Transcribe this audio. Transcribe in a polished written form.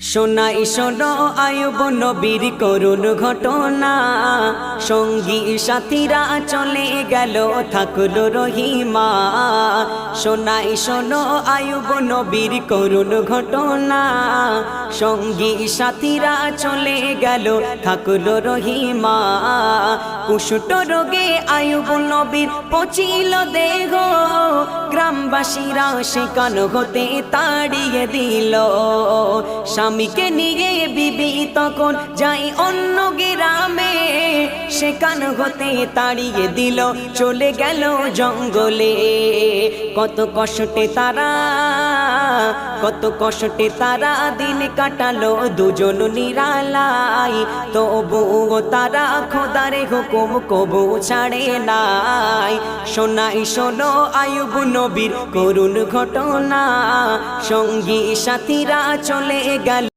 শোনাই শোনো আয়ুব নবীর করুণ ঘটনা, সঙ্গী সাথীরা চলে গেল থাকলো রহিমা। শোনাই শোনো আয়ুব নবীর করুণ ঘটনা, সঙ্গী সাথীরা চলে গেল থাকলো রহিমা। কুষ্ঠ রোগে আয়ুব নবীর পচিল দেহ, গ্রামবাসীরা সেখান হতে তাড়িয়ে দিল। স্বামীকে নিয়ে বিবি তখন যাই অন্য গ্রামে, সেখান হতে তাড়িয়ে দিল চলে গেল জঙ্গলে। কত কষ্টে তারা দিন কাটালো দুজন নিরালাই, তবুও তারা খোদারে হুকুম কবু ছাড়ে নাই। শোনাই শোনো আয়ুব নবীর করুণ ঘটনা, সঙ্গী সাথীরা চলে গেল